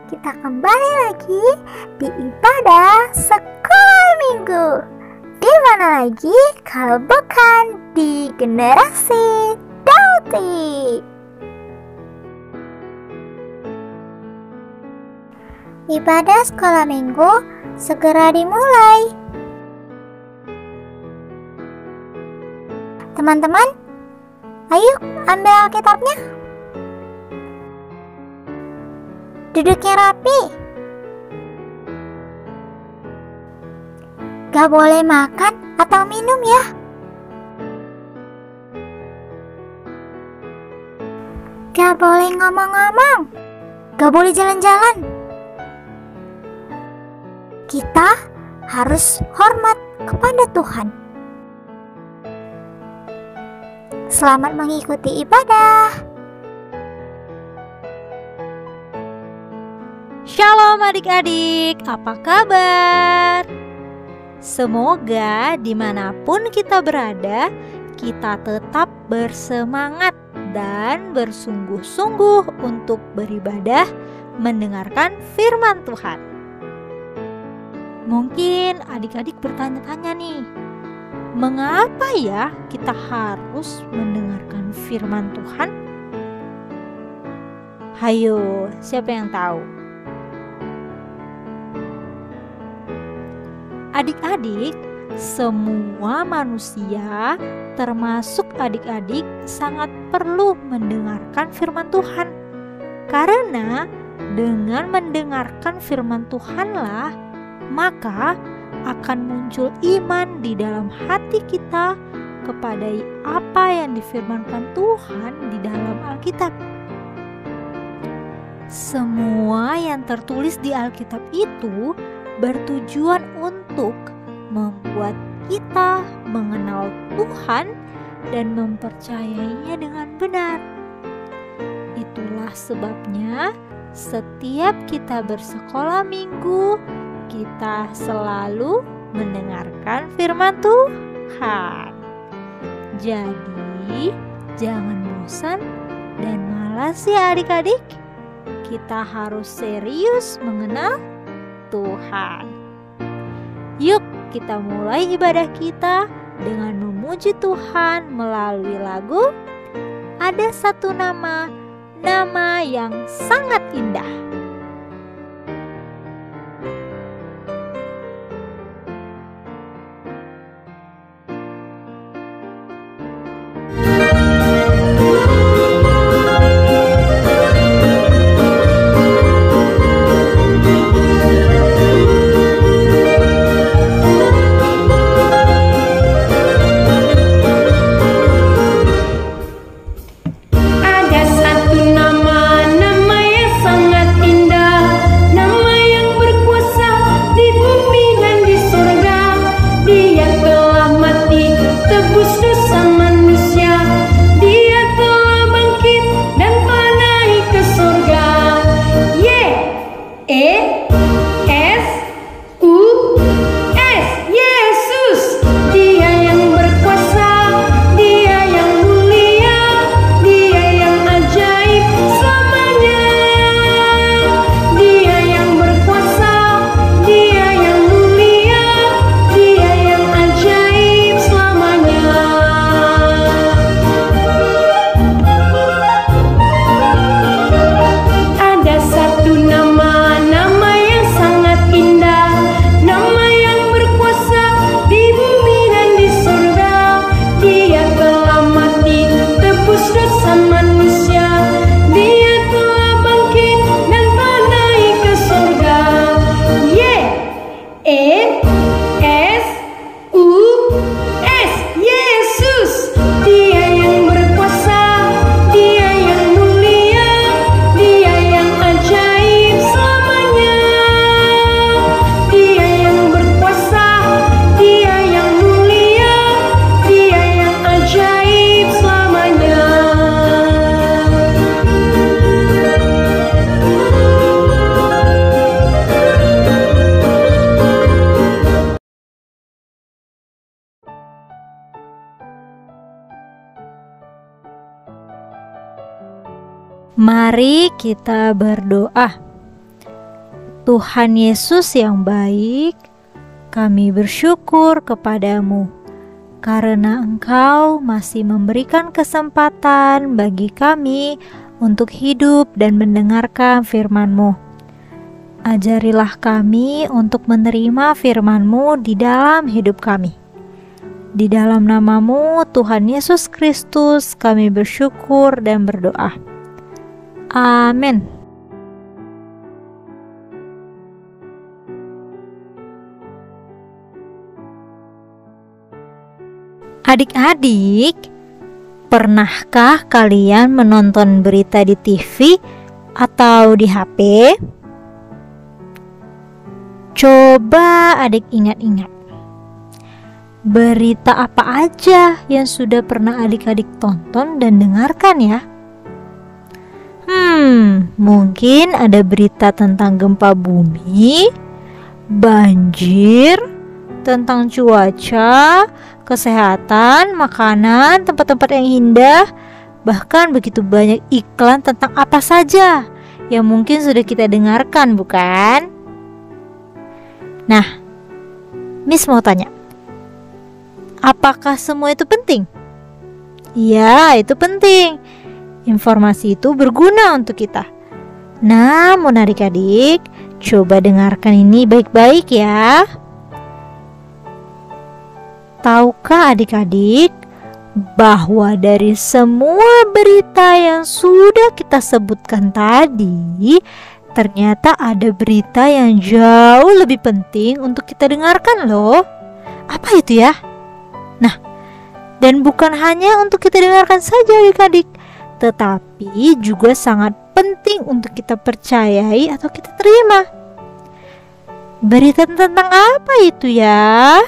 kita kembali lagi di ibadah sekolah minggu. Di mana lagi kalau bukan di Generasi Dauti. Ibadah sekolah minggu segera dimulai. Teman-teman, ayo ambil Alkitabnya. Duduknya rapi. Gak boleh makan atau minum ya. Gak boleh ngomong-ngomong. Gak boleh jalan-jalan. Kita harus hormat kepada Tuhan. Selamat mengikuti ibadah. Shalom adik-adik, apa kabar? Semoga dimanapun kita berada, kita tetap bersemangat dan bersungguh-sungguh untuk beribadah mendengarkan firman Tuhan. Mungkin adik-adik bertanya-tanya nih, mengapa ya kita harus mendengarkan firman Tuhan? Hayo, siapa yang tahu? Adik-adik, semua manusia termasuk adik-adik sangat perlu mendengarkan firman Tuhan. Karena dengan mendengarkan firman Tuhanlah maka akan muncul iman di dalam hati kita kepada apa yang difirmankan Tuhan di dalam Alkitab. Semua yang tertulis di Alkitab itu bertujuan untuk membuat kita mengenal Tuhan dan mempercayainya dengan benar. Itulah sebabnya setiap kita bersekolah minggu, kita selalu mendengarkan firman Tuhan. Jadi, jangan bosan dan malas ya adik-adik. Kita harus serius mengenal Tuhan. Yuk kita mulai ibadah kita dengan memuji Tuhan melalui lagu Ada Satu Nama, nama yang sangat indah. Mari kita berdoa. Tuhan Yesus yang baik, kami bersyukur kepadamu karena Engkau masih memberikan kesempatan bagi kami untuk hidup dan mendengarkan firman-Mu. Ajarilah kami untuk menerima firman-Mu di dalam hidup kami. Di dalam nama-Mu, Tuhan Yesus Kristus, kami bersyukur dan berdoa. Amin. Adik-adik, pernahkah kalian menonton berita di TV atau di HP? Coba adik ingat-ingat. Berita apa aja yang sudah pernah adik-adik tonton dan dengarkan ya? Mungkin ada berita tentang gempa bumi, banjir, tentang cuaca, kesehatan, makanan, tempat-tempat yang indah, bahkan begitu banyak iklan tentang apa saja yang mungkin sudah kita dengarkan, bukan? Nah, Miss mau tanya, apakah semua itu penting? Ya, itu penting. Informasi itu berguna untuk kita. Namun adik-adik, coba dengarkan ini baik-baik ya. Tahukah adik-adik bahwa dari semua berita yang sudah kita sebutkan tadi, ternyata ada berita yang jauh lebih penting untuk kita dengarkan loh. Apa itu ya? Nah, dan bukan hanya untuk kita dengarkan saja adik-adik, tetapi juga sangat penting untuk kita percayai atau kita terima. Berita tentang apa itu ya?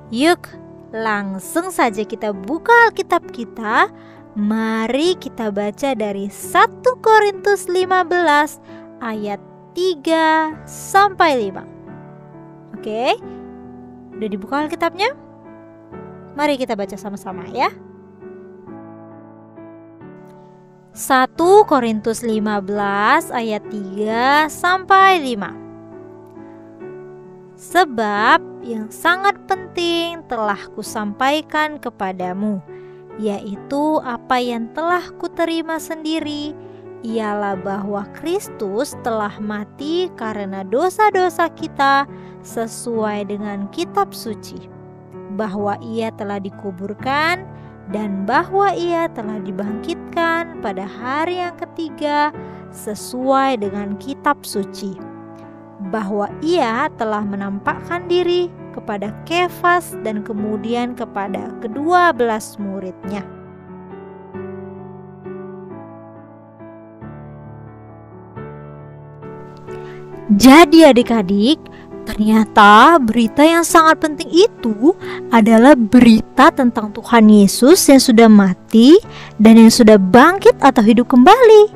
Yuk, langsung saja kita buka Alkitab kita. Mari kita baca dari 1 Korintus 15 ayat 3 sampai 5. Oke? Udah dibuka Alkitabnya? Mari kita baca sama-sama ya. 1 Korintus 15 ayat 3 sampai 5. Sebab yang sangat penting telah kusampaikan kepadamu, yaitu apa yang telah kuterima sendiri, ialah bahwa Kristus telah mati karena dosa-dosa kita sesuai dengan kitab suci, bahwa Ia telah dikuburkan dan bahwa Ia telah dibangkitkan pada hari yang ketiga sesuai dengan kitab suci, bahwa Ia telah menampakkan diri kepada Kefas dan kemudian kepada ke-12 murid-Nya. Jadi adik-adik, ternyata berita yang sangat penting itu adalah berita tentang Tuhan Yesus yang sudah mati dan yang sudah bangkit atau hidup kembali.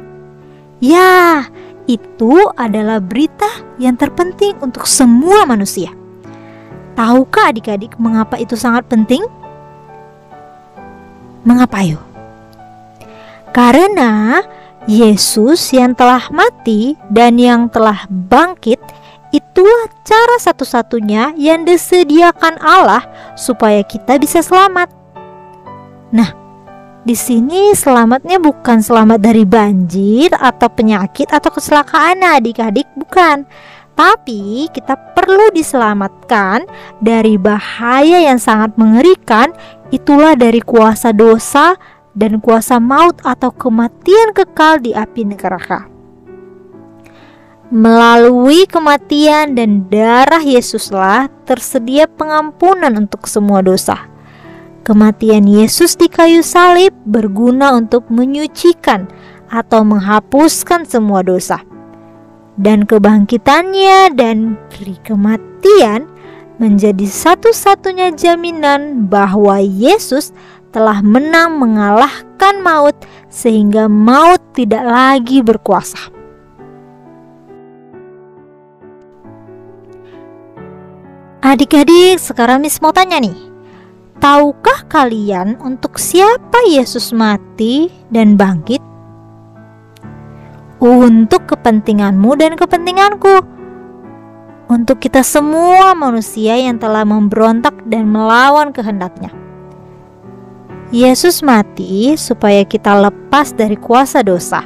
Ya, itu adalah berita yang terpenting untuk semua manusia. Tahukah adik-adik mengapa itu sangat penting? Mengapa yuk? Karena Yesus yang telah mati dan yang telah bangkit, itulah cara satu-satunya yang disediakan Allah supaya kita bisa selamat. Nah, di sini selamatnya bukan selamat dari banjir atau penyakit atau kecelakaan adik-adik, bukan. Tapi kita perlu diselamatkan dari bahaya yang sangat mengerikan, itulah dari kuasa dosa dan kuasa maut atau kematian kekal di api neraka. Melalui kematian dan darah Yesuslah tersedia pengampunan untuk semua dosa. Kematian Yesus di kayu salib berguna untuk menyucikan atau menghapuskan semua dosa. Dan kebangkitannya dan dari kematian menjadi satu-satunya jaminan bahwa Yesus telah menang mengalahkan maut sehingga maut tidak lagi berkuasa. Adik-adik, sekarang Miss mau tanya nih. Tahukah kalian untuk siapa Yesus mati dan bangkit? untuk kepentinganmu dan kepentinganku, untuk kita semua manusia yang telah memberontak dan melawan kehendaknya. Yesus mati supaya kita lepas dari kuasa dosa,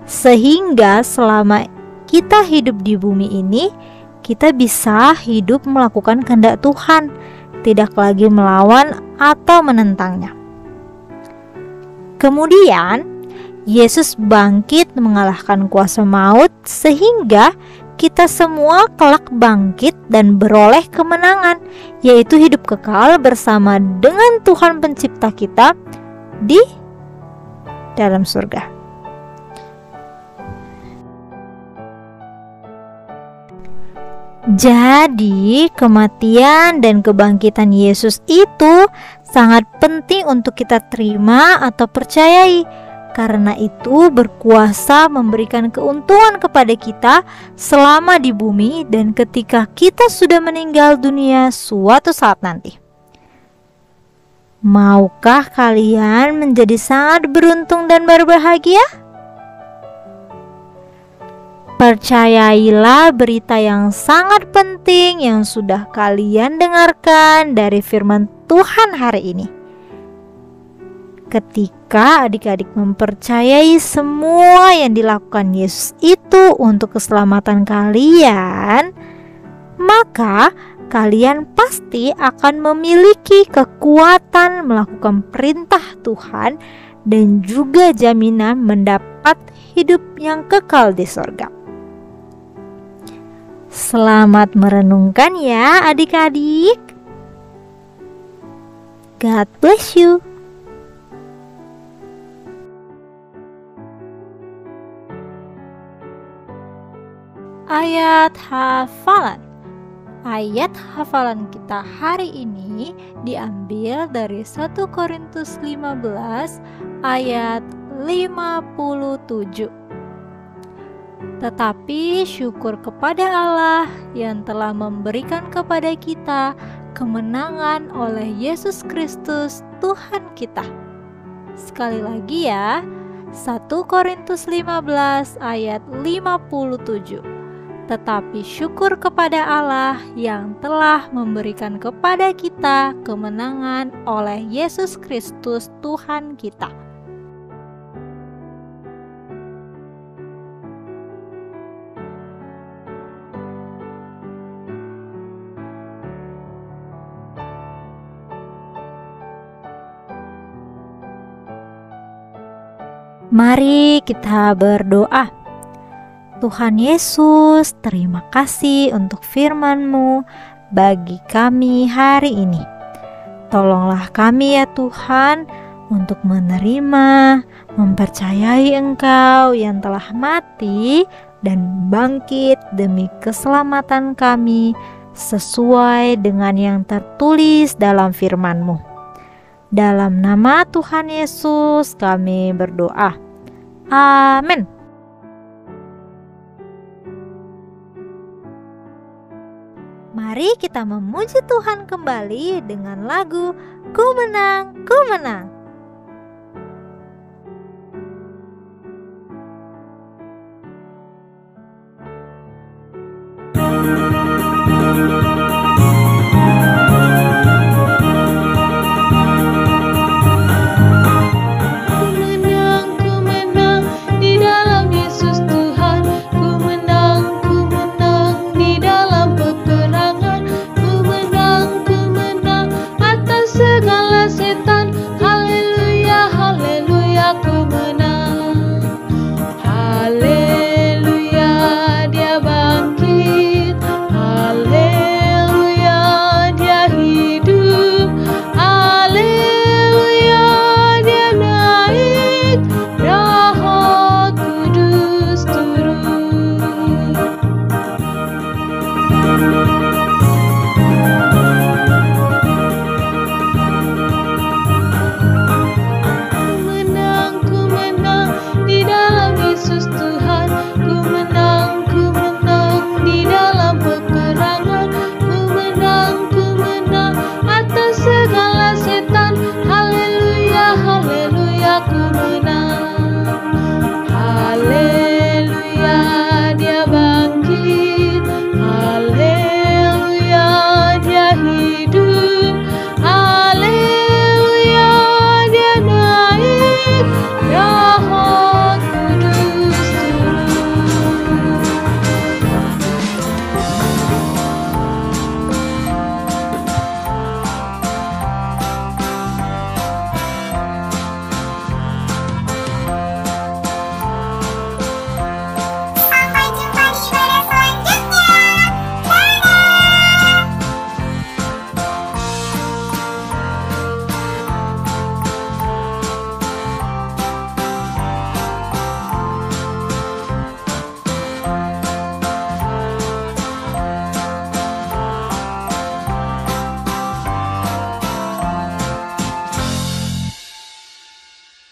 sehingga selama kita hidup di bumi ini, kita bisa hidup melakukan kehendak Tuhan, tidak lagi melawan atau menentangnya. Kemudian, Yesus bangkit mengalahkan kuasa maut, sehingga kita semua kelak bangkit dan beroleh kemenangan, yaitu hidup kekal bersama dengan Tuhan pencipta kita di dalam surga. Jadi, kematian dan kebangkitan Yesus itu sangat penting untuk kita terima atau percayai, karena itu berkuasa memberikan keuntungan kepada kita selama di bumi dan ketika kita sudah meninggal dunia suatu saat nanti. Maukah kalian menjadi sangat beruntung dan berbahagia? Percayailah berita yang sangat penting yang sudah kalian dengarkan dari firman Tuhan hari ini. Ketika adik-adik mempercayai semua yang dilakukan Yesus itu untuk keselamatan kalian, maka kalian pasti akan memiliki kekuatan melakukan perintah Tuhan dan juga jaminan mendapat hidup yang kekal di surga. Selamat merenungkan ya adik-adik. God bless you. Ayat hafalan. Ayat hafalan kita hari ini diambil dari 1 Korintus 15 ayat 57. Tetapi syukur kepada Allah yang telah memberikan kepada kita kemenangan oleh Yesus Kristus Tuhan kita. Sekali lagi ya, 1 Korintus 15 ayat 57. Tetapi syukur kepada Allah yang telah memberikan kepada kita kemenangan oleh Yesus Kristus Tuhan kita. Mari kita berdoa. Tuhan Yesus, terima kasih untuk firman-Mu bagi kami hari ini. Tolonglah kami ya Tuhan untuk menerima, mempercayai Engkau yang telah mati dan bangkit demi keselamatan kami sesuai dengan yang tertulis dalam firman-Mu. Dalam nama Tuhan Yesus kami berdoa. Amin. Mari kita memuji Tuhan kembali dengan lagu Ku Menang, Ku Menang.